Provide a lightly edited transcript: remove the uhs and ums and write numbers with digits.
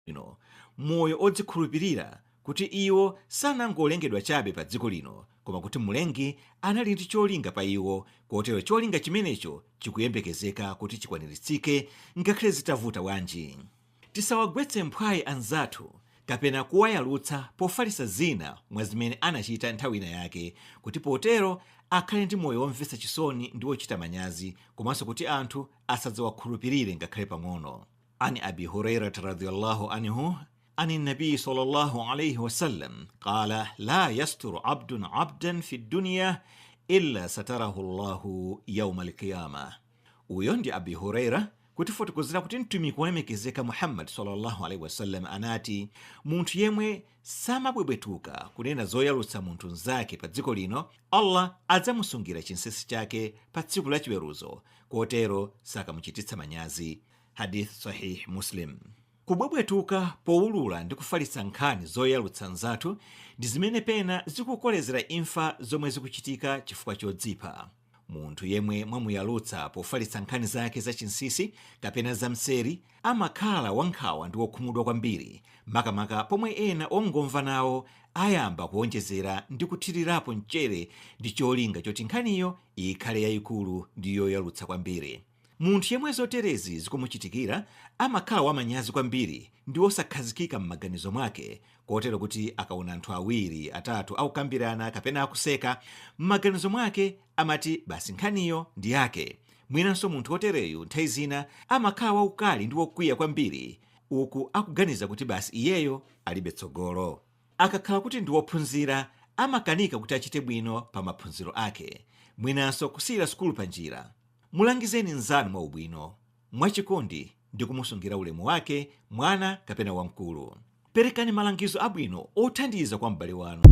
lino, moyo odzikhulupirira kuti iwo sanangolengedwa chabe pa dziko lino, koma kuti Mlengi anali ndi cholinga pa iwo, kotero cholinga chimenecho chikuyembekezeka kuti chikwaniritsike ngakhale zitavuta wanji. Tisawagwetse mphwayi anzathu kapena kuwayalutsa pofalitsa zina mwa zimene anachita nthawi ina yake, kuti potero akhale ndi moyo womvetsa chisoni ndi wochita manyazi, komanso kuti anthu asadzawakhulupirire ngakhale pang'ono. Ani Abi Hurairata radhiyallahu anhu ani nabii sallallahu alayhi wasallam qala la yasturu abdun abdan fi dunya illa satarahu Allahu yawma alqiyama. Uyo ndi Abi Huraira kutifotokozera kuti mtumiki wolemekezeka Muhammad sallallahu alayhi wasallam anati, munthu yemwe samabwebwetuka kunena zoyalutsa munthu nzake pa dziko lino, Allah adzamusungira chinsinsi chake pa tsiku la chiweruzo, kotero sakamuchititsa manyazi. Hadith Sahih Muslim. Kubwebwetuka powulula ndi kufalitsa nkhani zoyalutsa nzathu ndi zimene pena zikukolezera imfa zomwe zikuchitika chifukwa chodzipha. Munthu yemwe mwamuyalutsa pofalitsa nkhani zake zachinsinsi kapena zamseri amakhala wankhawa ndi wokhumudwa kwambiri, makamaka pomwe ena ongomva nawo ayamba kuonjezera ndi kuthirirapo mchere ndi cholinga choti nkhaniyo ikhale yayikulu ndi yoyalutsa kwambiri. Munthu yemwe zoterezi zikumuchitikira amakhala wamanyazi kwambiri ndi wosakhazikika m'maganizo mwake, kotero kuti akaona anthu awiri atatu akukambirana kapena akuseka, m'maganizo mwake amati basi nkhaniyo ndi yake. Mwinanso munthu wotereyu nthawi zina amakhala waukali ndi wokwiya kwambiri, uku akuganiza kuti basi iyeyo alibe tsogolo. Akakhala kuti ndi wophunzira amakanika kuti achite bwino pa maphunziro ake, mwinanso kusiyira sukulu pa njira. Mulangizeni nzanu mwa ubwino, mwachikondi ndi kumusungira ulemu wake, mwana kapena wamkulu. Perekani malangizo abwino othandiza kwa m'bale wanu.